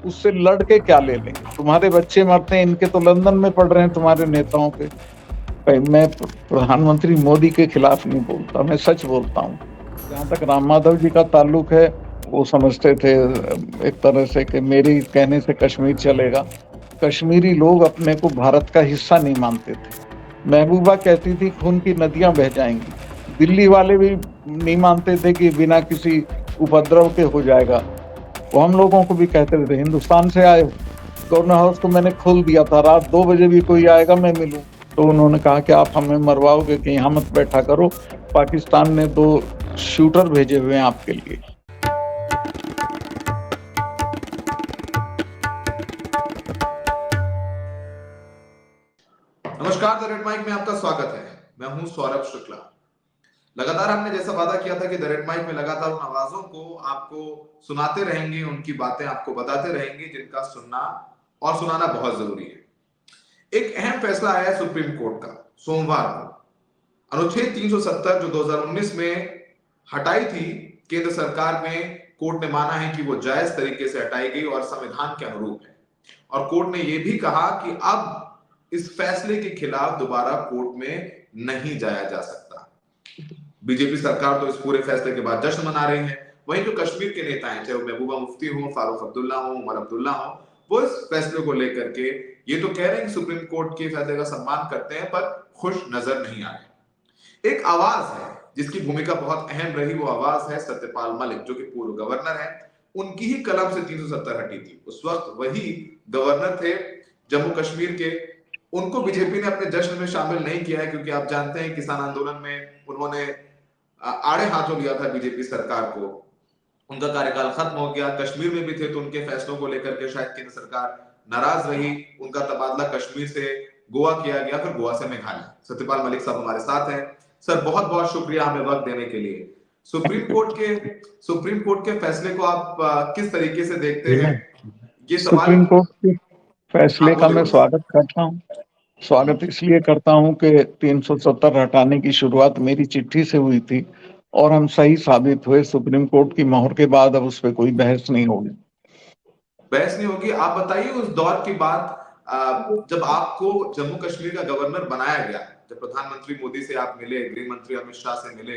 उससे लड़ के क्या ले लेंगे? तुम्हारे बच्चे मरते हैं, इनके तो लंदन में पढ़ रहे हैं तुम्हारे नेताओं के। भाई मैं प्रधानमंत्री मोदी के खिलाफ नहीं बोलता, मैं सच बोलता हूँ। जहाँ तक राम माधव जी का ताल्लुक है, वो समझते थे एक तरह से कि मेरे कहने से कश्मीर चलेगा। कश्मीरी लोग अपने को भारत का हिस्सा नहीं मानते थे। महबूबा कहती थी खून की नदियां बह जाएंगी। दिल्ली वाले भी नहीं मानते थे कि बिना किसी उपद्रव के हो जाएगा। वो हम लोगों को भी कहते थे, हिंदुस्तान से आए हो, गवर्नर हाउस को मैंने खोल दिया था, रात 2 बजे भी कोई आएगा मैं मिलूं। तो उन्होंने कहा कि आप हमें मरवाओगे कि यहाँ मत बैठा करो, पाकिस्तान ने 2 शूटर भेजे हुए हैं आपके लिए। नमस्कार, द रेड माइक में आपका स्वागत है। मैं हूं सौरभ शुक्ला। लगातार हमने जैसा वादा किया था कि द रेड माइक में लगातार उन आवाजों को आपको सुनाते रहेंगे, उनकी बातें आपको बताते रहेंगे जिनका सुनना और सुनाना बहुत जरूरी है। एक अहम फैसला आया है सुप्रीम कोर्ट का सोमवार को। अनुच्छेद 370 जो 2019 में हटाई थी केंद्र सरकार ने, कोर्ट ने माना है कि वो जायज तरीके से हटाई गई और संविधान के अनुरूप है। और कोर्ट ने यह भी कहा कि अब इस फैसले के खिलाफ दोबारा कोर्ट में नहीं जाया जा सकता। बीजेपी सरकार तो इस पूरे फैसले के बाद जश्न मना रही है। वहीं जो कश्मीर के नेता हैं, चाहे वो महबूबा मुफ्ती हो, फारूक अब्दुल्ला हो, उमर अब्दुल्ला हो, वो इस फैसले को लेकर के ये तो कह रहे हैं कि सुप्रीम कोर्ट के फैसले का सम्मान करते हैं, पर खुश नजर नहीं आ रहे। एक आवाज है जिसकी भूमिका बहुत अहम रही, वो आवाज है सत्यपाल मलिक, जो कि पूर्व गवर्नर है। उनकी ही कलम से 370 हटी थी। उस वक्त वही गवर्नर थे जम्मू कश्मीर के। उनको बीजेपी ने अपने जश्न में शामिल नहीं किया है, क्योंकि आप जानते हैं किसान आंदोलन में उन्होंने आड़े हाथों लिया था बीजेपी सरकार को। उनका कार्यकाल खत्म हो गया। कश्मीर में भी थे तो उनके फैसलों को लेकर के शायद केंद्र सरकार नाराज रही। उनका तबादला कश्मीर से गोवा किया गया, फिर गोवा से मेघालय। सत्यपाल मलिक साहब हमारे साथ हैं। सर, बहुत बहुत शुक्रिया हमें वक्त देने के लिए। सुप्रीम कोर्ट के फैसले को आप किस तरीके से देखते हैं, ये सवाल। सुप्रीम कोर्ट के हाँ, फैसले का बोले मैं बोले सर। स्वागत करता हूँ। स्वागत इसलिए करता हूं कि 370 हटाने की शुरुआत मेरी चिट्ठी से हुई थी और हम सही साबित हुए। सुप्रीम कोर्ट की मोहर के बाद अब उस पर कोई बहस नहीं होगी। बहस नहीं होगी। आप बताइए उस दौर की बात, जब आपको जम्मू कश्मीर का गवर्नर बनाया गया, जब प्रधानमंत्री मोदी से आप मिले, गृह मंत्री अमित शाह से मिले,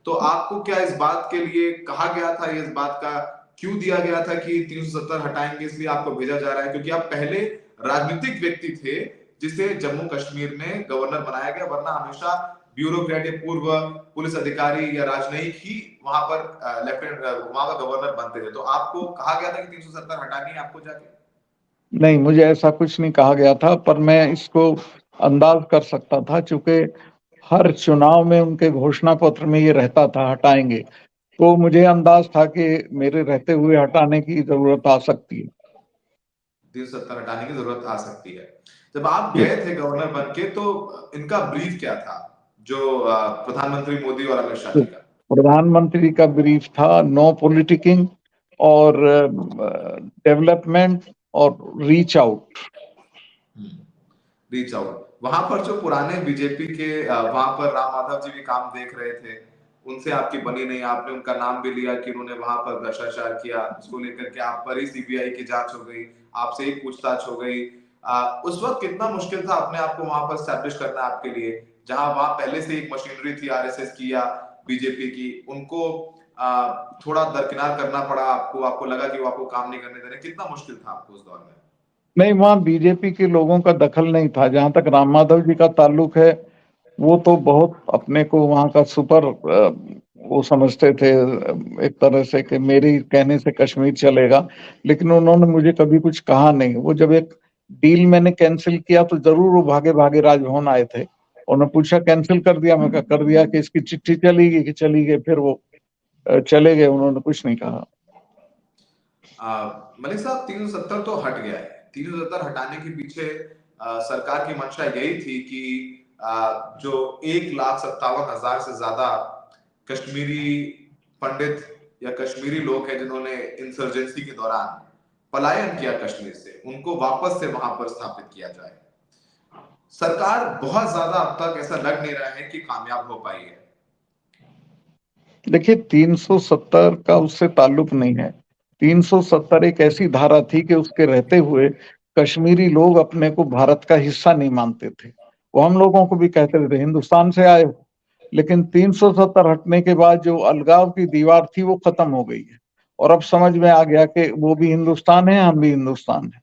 तो आपको क्या इस बात के लिए कहा गया था, इस बात का क्यों दिया गया था कि 370 हटाएंगे इसलिए आपको भेजा जा रहा है? क्योंकि आप पहले राजनीतिक व्यक्ति थे जिसे जम्मू कश्मीर में गवर्नर बनाया गया, वरना हमेशा ब्यूरोक्रेट या पूर्व पुलिस अधिकारी या राजनयिक ही वहां पर लेफ्टिनेंट वहां का गवर्नर बनते थे। तो आपको कहा गया था कि 370 हटानी है आपको जाके? नहीं, मुझे ऐसा कुछ नहीं कहा गया था, पर मैं इसको अंदाज कर सकता था, चूंकि हर चुनाव में उनके घोषणा पत्र में ये रहता था हटाएंगे। तो मुझे अंदाज था कि मेरे रहते हुए हटाने की जरूरत आ सकती है। 370 हटाने की जरूरत आ सकती है। जब आप ये गए थे गवर्नर बन के, तो इनका ब्रीफ क्या था, जो प्रधानमंत्री मोदी और अमित शाह जी का? प्रधानमंत्री का ब्रीफ था नो पॉलिटिकिंग और डेवलपमेंट और रीच आउट। Reach out. वहां पर जो पुराने बीजेपी के वहां पर राम माधव जी भी काम देख रहे थे, उनसे आपकी बनी नहीं। आपने उनका नाम भी लिया कि उन्होंने वहां पर भ्रष्टाचार किया, उसको लेकर के आप पर ही सीबीआई की जांच हो गई, आपसे ही पूछताछ हो गई। उस वक्त कितना मुश्किल था अपने आप को वहां पर स्टैब्लिश करना आपके लिए, जहां वहां पहले से एक मशीनरी थी आरएसएस की या बीजेपी की, उनको थोड़ा दरकिनार करना पड़ा आपको? आपको लगा कि वो आपको काम नहीं करने दे रहे? कितना मुश्किल था आपको उस दौर में? नहीं, वहाँ बीजेपी के लोगों का दखल नहीं था। जहां तक राम माधव जी का ताल्लुक है, वो तो बहुत अपने को वहां का सुपर वो समझते थे एक तरह से कि मेरे कहने से कश्मीर चलेगा। लेकिन उन्होंने मुझे कभी कुछ कहा नहीं। वो जब एक डील मैंने कैंसिल किया तो जरूर वो भागे भागे राजभवन आए थे। उन्होंने पूछा कैंसिल कर दिया? मैं कहा कर दिया। कि इसकी चिट्ठी चली गई? कि चली गई। फिर वो चले गए, उन्होंने कुछ नहीं कहा। मलिक साहब, 370 तो हट गया है। 370 हटाने के पीछे सरकार की मंशा यही थी कि जो 1,57,000 से ज्यादा कश्मीरी पंडित या कश्मीरी लोग हैं जिन्होंने इंसर्जेंसी के दौरान पलायन किया कश्मीर से, उनको वापस से वहां पर स्थापित किया जाए। सरकार बहुत ज्यादा अब तक ऐसा लग नहीं रहा है कि कामयाब हो पाई है। देखिए, 370 का उससे ताल्लुक नहीं है। 370 एक ऐसी धारा थी कि उसके रहते हुए कश्मीरी लोग अपने को भारत का हिस्सा नहीं मानते थे। वो हम लोगों को भी कहते थे हिंदुस्तान से आए हो, लेकिन 370 हटने के बाद जो अलगाव की दीवार थी वो खत्म हो गई है और अब समझ में आ गया कि वो भी हिंदुस्तान है, हम भी हिंदुस्तान है।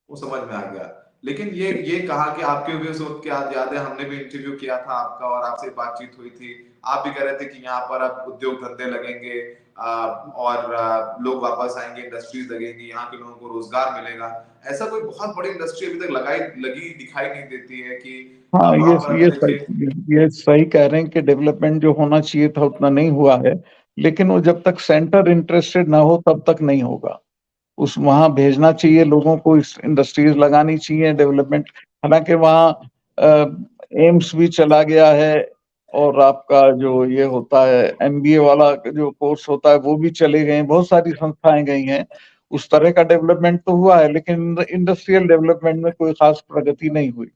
वो समझ में आ गया। लेकिन ये कहा कि आपके भी उस वक्त की याद है, हमने भी इंटरव्यू किया था आपका और आपसे बातचीत हुई थी। आप भी कह रहे थे कि यहाँ पर अब उद्योग धंधे लगेंगे और लोग वापस आएंगे, इंडस्ट्रीज लगेंगी, यहाँ के लोगों को रोजगार मिलेगा। ऐसा कोई बहुत बड़ी इंडस्ट्री अभी तक लगी दिखाई नहीं देती है कि हाँ, वहां पर अगर देखिए। ये सही कह रहे हैं कि डेवलपमेंट जो होना चाहिए था उतना नहीं हुआ है, लेकिन वो जब तक सेंटर इंटरेस्टेड ना हो तब तक नहीं होगा। उस वहां भेजना चाहिए लोगों को, इस इंडस्ट्रीज लगानी चाहिए, डेवलपमेंट। हालांकि वहाँ एम्स भी चला गया है और आपका जो ये होता है एमबीए वाला जो कोर्स होता है वो भी चले गए हैं, बहुत सारी संस्थाएं गई हैं। उस तरह का डेवलपमेंट तो हुआ है, लेकिन इंडस्ट्रियल डेवलपमेंट में कोई खास प्रगति नहीं हुई।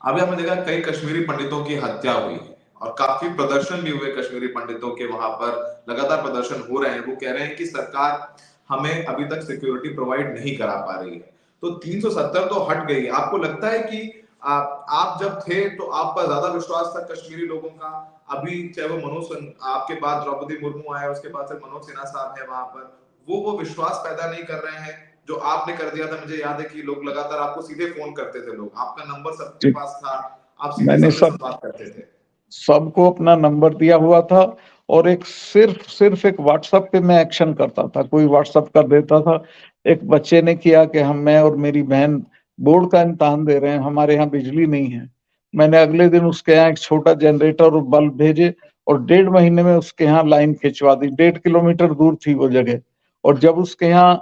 अभी आपने देखा कई कश्मीरी पंडितों की हत्या हुई और काफी प्रदर्शन भी हुए कश्मीरी पंडितों के, वहां पर लगातार प्रदर्शन हो रहे हैं। वो कह रहे हैं कि सरकार हमें अभी तक सिक्योरिटी प्रोवाइड नहीं करा पा रही है। तो 370 तो हट गई। आपको लगता है कि आप जब थे तो आप पर ज्यादा विश्वास था कश्मीरी लोगों का? अभी चाहे वो आपके बाद द्रौपदी मुर्मू आए, उसके बाद से मनोज सिन्हा साहब है वहां पर, वो विश्वास पैदा नहीं कर रहे हैं जो आपने कर दिया था। मुझे याद है कि लोग लगातार आपको सीधे फोन करते थे, लोग आपका नंबर सबके जी, पास था, आप सीधे मैंने सबके सब साथ बात करते थे। सबको अपना नंबर दिया हुआ था और एक सिर्फ सिर्फ एक व्हाट्सएप पे मैं एक्शन करता था। कोई व्हाट्सएप कर देता था, एक बच्चे ने किया कि मैं और मेरी बहन बोर्ड का इम्तहान दे रहे हैं, हमारे यहाँ बिजली नहीं है। मैंने अगले दिन उसके यहाँ एक छोटा जनरेटर और बल्ब भेजे और 1.5 महीने में उसके यहाँ लाइन खिंचवा दी। 1.5 किलोमीटर दूर थी वो जगह। और जब उसके यहाँ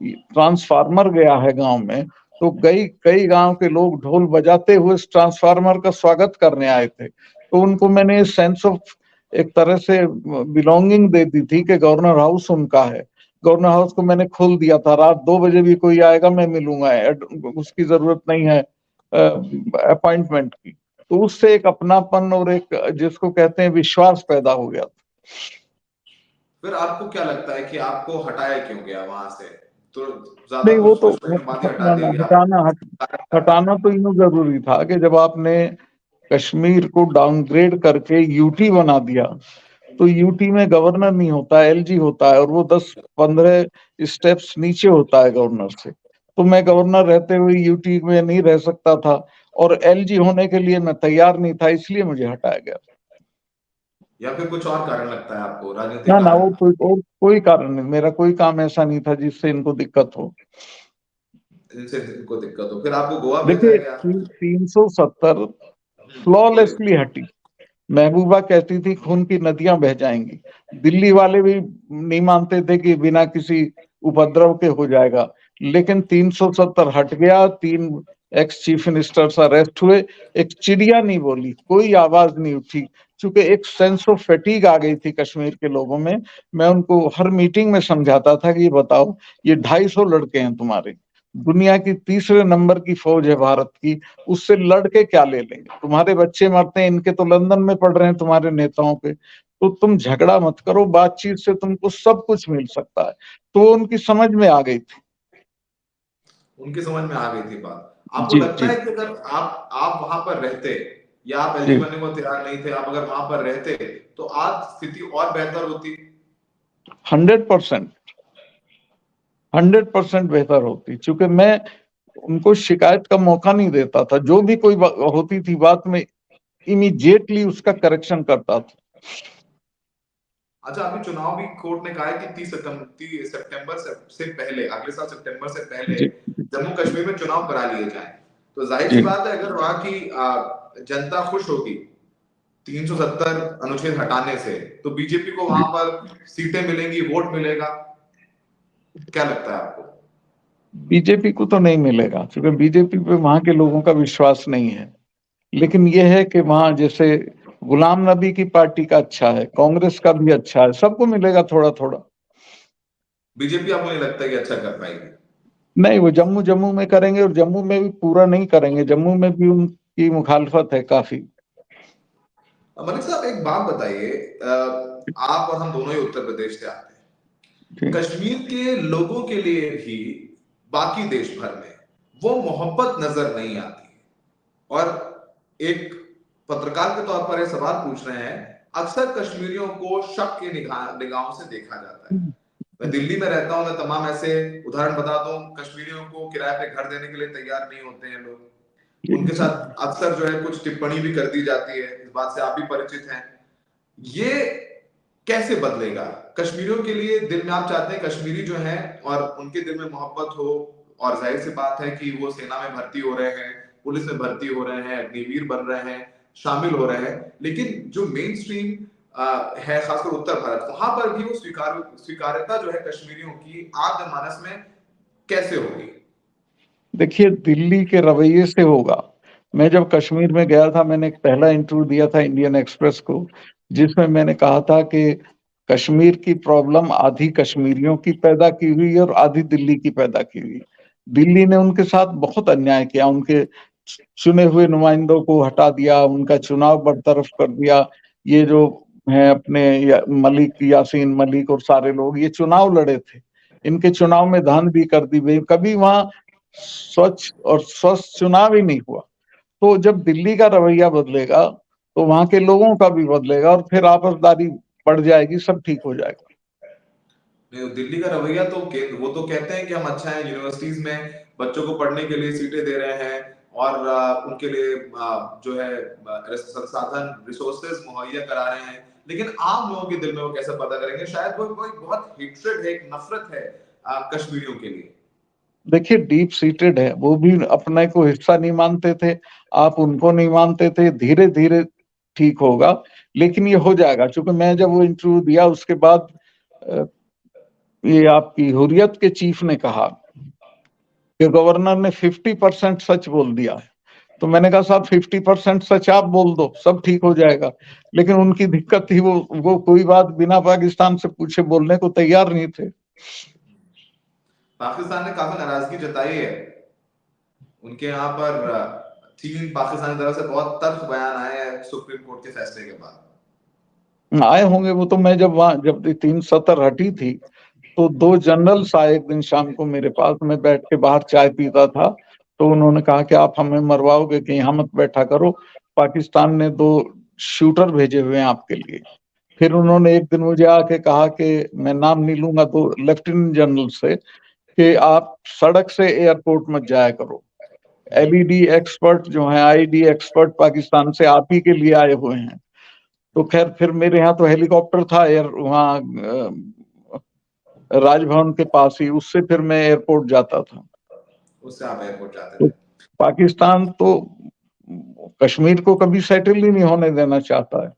ट्रांसफार्मर गया है गांव में, तो कई कई गांव के लोग ढोल बजाते हुए इस ट्रांसफार्मर का स्वागत करने आए थे। तो उनको मैंने सेंस ऑफ एक तरह से बिलोंगिंग दे दी थी कि गवर्नर हाउस उनका है। गवर्नर हाउस को मैंने खोल दिया था, रात 2 बजे भी कोई आएगा मैं मिलूंगा, उसकी जरूरत नहीं है अपॉइंटमेंट की। तो उससे एक अपनापन और एक जिसको कहते हैं विश्वास पैदा हो गया था। फिर आपको क्या लगता है कि आपको हटाया क्यों गया वहां से? तो ज्यादा नहीं, वो कुछ तो कुछ टाइम बाद ही हटा हटना दिया गया, हटाना कारण क्या था? हटाना तो यूं जरूरी था कि जब आपने कश्मीर को डाउनग्रेड करके यूटी बना दिया, तो यूटी में गवर्नर नहीं होता, एलजी होता है और वो 10-15 स्टेप्स नीचे होता है गवर्नर से। तो मैं गवर्नर रहते हुए यूटी में नहीं रह सकता था और एलजी होने के लिए मैं तैयार नहीं था, इसलिए मुझे हटाया गया। या फिर कुछ और कारण लगता है आपको, ना राजनीतिक ना, कारण वो था? कोई कारण नहीं, मेरा कोई काम ऐसा नहीं था जिससे इनको दिक्कत हो। इनसे इनको दिक्कत हो, फिर आपको गोवा भेजा देखिए, गया। 370 बोलिए। फ्लॉलेसली हटी। महबूबा कहती थी खून की नदियां बह जाएंगी। दिल्ली वाले भी नहीं मानते थे कि बिना किसी उपद्रव के हो जाएगा, लेकिन 370 हट गया। 3 एक्स चीफ मिनिस्टर्स अरेस्ट हुए। एक चिड़िया नहीं बोली, कोई आवाज नहीं उठी, चूंकि एक सेंस ऑफ फैटीग आ गई थी कश्मीर के लोगों में। मैं उनको हर मीटिंग में समझाता था कि ये बताओ, ये 250 लड़के हैं तुम्हारे, दुनिया की तीसरे नंबर की फौज है भारत की, उससे लड़के क्या ले लेंगे? तुम्हारे बच्चे मरते हैं, इनके तो लंदन में पढ़ रहे हैं तुम्हारे नेताओं पे। तो तुम झगड़ा मत करो, बातचीत से तुमको सब कुछ मिल सकता है। तो वो उनकी समझ में आ गई थी। उनकी समझ में आ गई थी बात। आपको जी लगता जी है कि अगर आप वहां पर रहते या आप एलजी जी। बनने को तैयार नहीं थे, आप अगर वहां पर रहते तो आज स्थिति और बेहतर होती? 100%, 100% बेहतर होती, क्योंकि मैं उनको शिकायत का मौका नहीं देता था। जो भी कोई होती थी बात में, इमीडिएटली उसका करेक्शन करता था। अच्छा, अभी चुनाव भी कोर्ट ने कहा है कि 30 सितंबर से पहले, अगले साल सितंबर से पहले जी जम्मू कश्मीर में चुनाव करा लिए जाएं। तो जाहिर सी जी। बात है, अगर वहां की जनता खुश होगी 370 अनुच्छेद हटाने से, तो बीजेपी को वहां पर सीटें मिलेंगी, वोट मिलेगा। क्या लगता है आपको? बीजेपी को तो नहीं मिलेगा, क्योंकि बीजेपी पे वहां के लोगों का विश्वास नहीं है। लेकिन यह है कि वहां जैसे गुलाम नबी की पार्टी का अच्छा है, कांग्रेस का भी अच्छा है, सबको मिलेगा थोड़ा थोड़ा। बीजेपी आपको नहीं लगता कि अच्छा कर पाएगी? नहीं, वो जम्मू जम्मू में करेंगे और जम्मू में भी पूरा नहीं करेंगे, जम्मू में भी उनकी मुखालफत है काफी। मलिक साहब, एक बात बताइए, आप और हम दोनों ही उत्तर प्रदेश से आते हैं। कश्मीर के लोगों के लिए भी बाकी देश भर में वो मोहब्बत नजर नहीं आती। और एक पत्रकार के तौर पर ये सवाल पूछ रहे हैं, अक्सर कश्मीरियों को शक की निगाहों से देखा जाता है। मैं दिल्ली में रहता हूं, मैं तमाम ऐसे उदाहरण बता दूं, कश्मीरियों को किराए पे घर देने के लिए तैयार नहीं होते हैं लोग, उनके साथ अक्सर जो है कुछ टिप्पणी भी कर दी जाती है, इस बात से आप भी परिचित हैं। ये कैसे बदलेगा कश्मीरियों के लिए? दिल में आप चाहते हैं कश्मीरी जो है और उनके दिल में मोहब्बत हो, और जाहिर सी बात है कि वो सेना में भर्ती हो रहे हैं, पुलिस में भर्ती हो रहे हैं, अग्निवीर बन रहे हैं, शामिल हो रहे हैं, लेकिन जो मेन स्ट्रीम है खासकर उत्तर भारत, वहां पर भी वो स्वीकार्यता जो है कश्मीरियों की आम जनमानस में कैसे होगी? देखिए, दिल्ली के रवैये से होगा। मैं जब कश्मीर में गया था, मैंने एक पहला इंटरव्यू दिया था इंडियन एक्सप्रेस को, जिसमें मैंने कहा था कि कश्मीर की प्रॉब्लम आधी कश्मीरियों की पैदा की हुई और आधी दिल्ली की पैदा की हुई। दिल्ली ने उनके साथ बहुत अन्याय किया, उनके चुने हुए नुमाइंदों को हटा दिया, उनका चुनाव बरतरफ कर दिया। ये जो है अपने मलिक, यासीन मलिक और सारे लोग, ये चुनाव लड़े थे, इनके चुनाव में धांधली कर दी गई, कभी वहां स्वच्छ और स्वस्थ चुनाव ही नहीं हुआ। तो जब दिल्ली का रवैया बदलेगा तो वहां के लोगों का भी बदलेगा और फिर आपसदारी बढ़ जाएगी, सब ठीक हो जाएगा। दिल्ली का रवैया तो वो तो कहते हैं कि हम अच्छा है, यूनिवर्सिटीज में बच्चों को पढ़ने के लिए सीटें दे रहे हैं और उनके लिए जो है संसाधन रिसोर्सेज मुहैया करा रहे हैं, लेकिन आम लोगों के दिल में वो कैसे पता करेंगे? शायद वो कोई बहुत हेट्रेड है, एक नफरत है कश्मीरियों के लिए। देखिए, डीप सीटेड है, वो भी अपने को हिस्सा नहीं मानते थे, आप उनको नहीं मानते थे, धीरे धीरे ठीक होगा, लेकिन ये हो जाएगा। क्योंकि मैं जब वो इंटरव्यू दिया उसके बाद ये आपकी हुर्रियत के चीफ ने कहा कि गवर्नर ने 50% सच बोल दिया है। तो मैंने कहा साहब 50% सच आप बोल दो, सब ठीक हो जाएगा। लेकिन उनकी दिक्कत थी, वो कोई बात बिना पाकिस्तान से पूछे बोलने को तैयार नहीं थे। पाकिस्तान ने काफी नाराजगी जताई है, उनके यहाँ पर 3 पाकिस्तान की तरफ से बहुत तल्ख बयान आए हैं सुप्रीम कोर्ट के फैसले के बाद। आए होंगे वो तो, मैं जब 370 हटी थी तो 2 जनरल्स आए एक दिन शाम को मेरे पास, मैं बैठ के बाहर चाय पीता था, तो उन्होंने कहा कि आप हमें मरवाओगे कि यहाँ मत बैठा करो, पाकिस्तान ने 2 शूटर भेजे हुए हैं आपके लिए। फिर उन्होंने एक दिन मुझे आके कहा कि मैं नाम नहीं लूंगा, तो लेफ्टिनेंट जनरल से, कि आप सड़क से एयरपोर्ट मत जाया करो। एलईडी एक्सपर्ट जो हैं, आईडी एक्सपर्ट पाकिस्तान से आप ही के लिए आए हुए हैं। तो खैर फिर मेरे यहाँ तो हेलीकॉप्टर था एयर वहाँ राजभवन के पास ही, उससे फिर मैं एयरपोर्ट जाता था। उससे आप एयरपोर्ट जाते तो थे। पाकिस्तान तो कश्मीर को कभी सेटल ही नहीं होने देना चाहता है।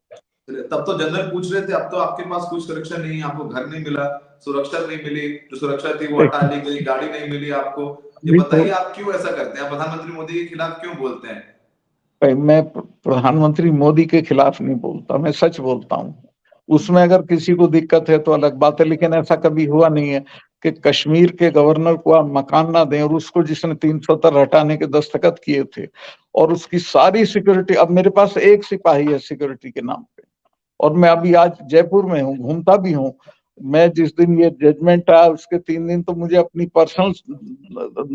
तब तो जनरल पूछ रहे थे, अब तो आपके पास कोई सुरक्षा नहीं है, आपको घर नहीं मिला, सुरक्षा नहीं मिली, जो सुरक्षा थी वो हटा ली गई, गाड़ी नहीं मिली आपको। ये नहीं तो बताइए आप क्यों ऐसा करते हैं? आप प्रधानमंत्री मोदी के खिलाफ क्यों बोलते हैं? मैं प्रधानमंत्री मोदी के खिलाफ नहीं बोलता, मैं सच बोलता हूँ। उसमें अगर किसी को दिक्कत है तो अलग बात है, लेकिन ऐसा कभी हुआ नहीं है कि कश्मीर के गवर्नर को आप मकान ना दें, और उसको जिसने 370 हटाने के दस्तखत किए थे और उसकी सारी सिक्योरिटी, अब मेरे पास एक सिपाही है सिक्योरिटी के नाम पे, और मैं अभी आज जयपुर में हूँ, घूमता भी हूँ। मैं जिस दिन ये जजमेंट आया उसके 3 दिन तो मुझे अपनी पर्सनल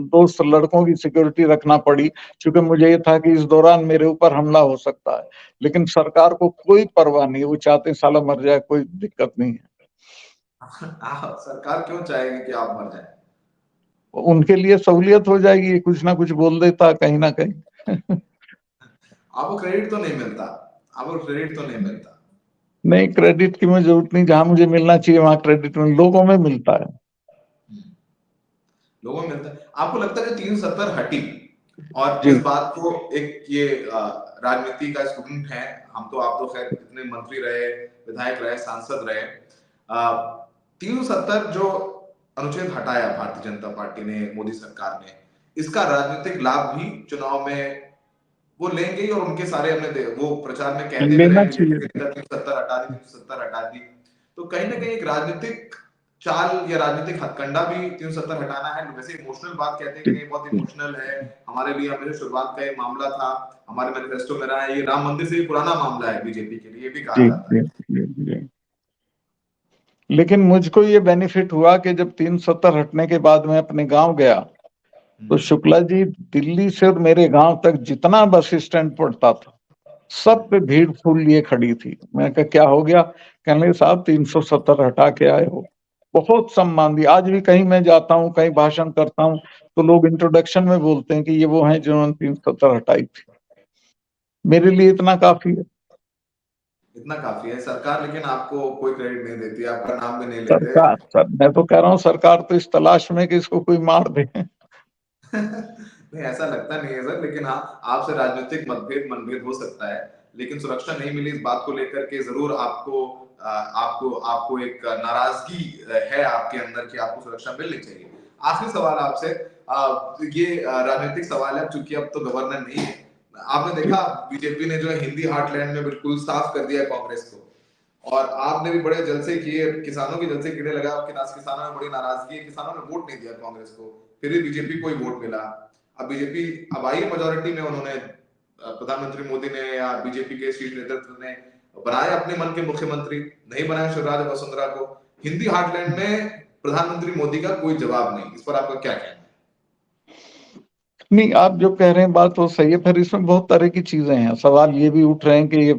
दोस्त लड़कों की सिक्योरिटी रखना पड़ी, क्योंकि मुझे ये था कि इस दौरान मेरे ऊपर हमला हो सकता है। लेकिन सरकार को कोई परवाह नहीं, वो चाहते हैं साला मर जाए, कोई दिक्कत नहीं है। सरकार क्यों चाहेगी कि आप मर जाएं? उनके लिए सहूलियत हो जाएगी, कुछ ना कुछ बोल देता कहीं ना कहीं। आपको क्रेडिट तो नहीं मिलता, आपको क्रेडिट तो नहीं मिलता। नहीं, क्रेडिट की मुझे जरूरत नहीं, जहां मुझे मिलना चाहिए वहां क्रेडिट लोगों में मिलता है। लोगों में मिलता है। आपको लगता है कि 370 हटी और इस जी, बात को, एक ये राजनीति का स्टूडेंट है, हम तो, आप तो खैर इतने मंत्री रहे, विधायक रहे, सांसद रहे, 370 जो अनुच्छेद हटाया भारतीय जनता पार्टी ने, मोदी सरकार ने, इसका राजनीतिक लाभ भी चुनाव में वो लेंगे, और उनके सारे अपने वो प्रचार में कहते भी लेना रहे चाहिए। बीजेपी के नेता 370 हटा दी, 370 हटा दी। तो कहीं ना कहीं एक राजनीतिक चाल या राजनीतिक हथकंडा भी 370 हटाना है। वैसे इमोशनल बात कहते हैं कि नहीं, बहुत इमोशनल है हमारे लिए, हमेशा शुरुआत का ये मामला था, हमारे मैनिफेस्टो में रहा है, ये राम मंदिर से भी पुराना मामला है बीजेपी के लिए, ये भी कहा जी जाता जी है। जी जी। लेकिन मुझको ये बेनिफिट हुआ कि जब 370 हटने के बाद मैं अपने गांव गया, तो शुक्ला जी दिल्ली से और मेरे गांव तक जितना बस स्टैंड पड़ता था, सब पे भीड़ फूल लिए खड़ी थी। मैं कहा क्या हो गया? कहने लगे साहब 370 हटा के आए हो। बहुत सम्मान दिया। आज भी कहीं मैं जाता हूँ, कहीं भाषण करता हूँ, तो लोग इंट्रोडक्शन में बोलते हैं कि ये वो हैं जिन्होंने 370 हटाई थी। मेरे लिए इतना काफी है। इतना काफी है। सरकार लेकिन आपको कोई क्रेडिट नहीं देती, आपका नाम भी नहीं लेते। सरकार सर, मैं तो कह रहा हूँ सरकार तो इस तलाश में कि इसको कोई मार दे। नहीं, ऐसा लगता नहीं है सर, लेकिन हाँ, आपसे राजनीतिक मनभेद हो सकता है, लेकिन सुरक्षा नहीं मिली इस बात को लेकर के जरूर आपको एक नाराजगी है आपके अंदर कि आपको सुरक्षा मिलनी चाहिए। आखिरी सवाल आपसे, ये राजनीतिक सवाल है, चूंकि अब तो गवर्नर नहीं है। आपने देखा बीजेपी ने जो है हिंदी हार्टलैंड में बिल्कुल साफ कर दिया कांग्रेस को, और आपने भी बड़े जलसे किए, किसानों के जलसे कीड़े लगा, किसानों में बड़ी नाराजगी है, किसानों ने वोट नहीं दिया कांग्रेस को, फिर भी बीजेपी को ही वोट मिला। अब बीजेपी अब आई मेजोरिटी में, उन्होंने प्रधानमंत्री मोदी ने या बीजेपी के शीर्ष नेतृत्व ने बनाए अपने मन के मुख्यमंत्री, नहीं बनाए शिवराज वसुंधरा को। हिंदी हार्टलैंड में प्रधानमंत्री मोदी का कोई जवाब नहीं, इस पर आपका क्या कहना है? नहीं, आप जो कह रहे हैं बात वो सही है। फिर इसमें बहुत तरह की चीजें हैं। सवाल ये भी उठ रहे हैं कि ये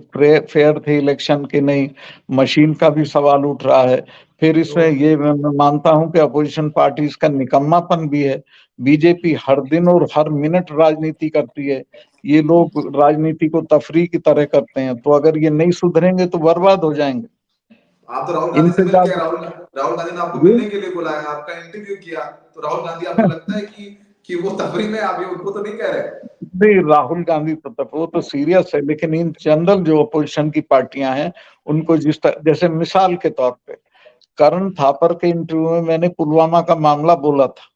फेयर थे इलेक्शन के नहीं, मशीन का भी सवाल उठ रहा है। फिर इसमें ये मैं मानता हूं कि अपोजिशन पार्टीज का निकम्मापन भी है। बीजेपी हर दिन और हर मिनट राजनीति करती है। ये लोग राजनीति को तफरीह की तरह करते हैं, तो अगर ये नहीं सुधरेंगे तो बर्बाद हो जाएंगे। आप तो राहुल गांधी से इनसे मिल के, ज्यादा राहुल गांधी ने आपको ये मिलने के लिए बुलाया, आपका इंटरव्यू किया, तो राहुल गांधी आपको लगता है कि वो तफरी में, आप ये उनको तो नहीं कह रहे? नहीं, राहुल गांधी तो वो तो सीरियस है, लेकिन इन जनरल जो अपोजिशन की पार्टियां हैं उनको जिस तरह, जैसे मिसाल के तौर पे करण थापर के इंटरव्यू में मैंने पुलवामा का मामला बोला था।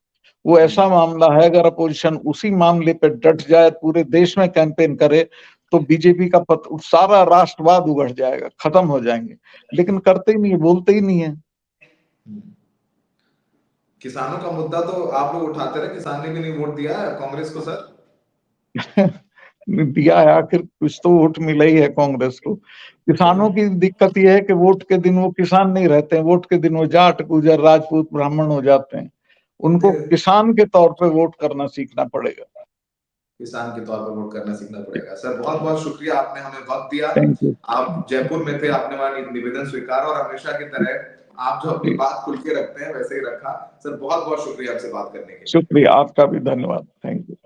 वो ऐसा मामला है, अगर अपोजिशन उसी मामले पे डट जाए, पूरे देश में कैंपेन करे, तो बीजेपी का सारा राष्ट्रवाद उगड़ जाएगा, खत्म हो जाएंगे। लेकिन करते ही नहीं है, बोलते ही नहीं है। किसानों का मुद्दा तो आप लोग उठाते रहे, किसान ने भी नहीं वोट दिया है कांग्रेस को सर। दिया है, आखिर कुछ तो वोट मिला ही है कांग्रेस को। किसानों की दिक्कत यह है कि वोट के दिन वो किसान नहीं रहते हैं, वोट के दिन वो जाट गुजर राजपूत ब्राह्मण हो जाते हैं। उनको किसान के तौर पे वोट करना सीखना पड़ेगा। किसान के तौर पर वोट करना सीखना पड़ेगा। सर बहुत बहुत शुक्रिया, आपने हमें वक्त दिया। Thank you. आप जयपुर में थे, आपने हमारा निवेदन स्वीकारा, और हमेशा की तरह आप जो अपनी बात खुल के रखते हैं वैसे ही रखा। सर बहुत बहुत शुक्रिया आपसे बात करने के लिए। शुक्रिया, आपका भी धन्यवाद। Thank you.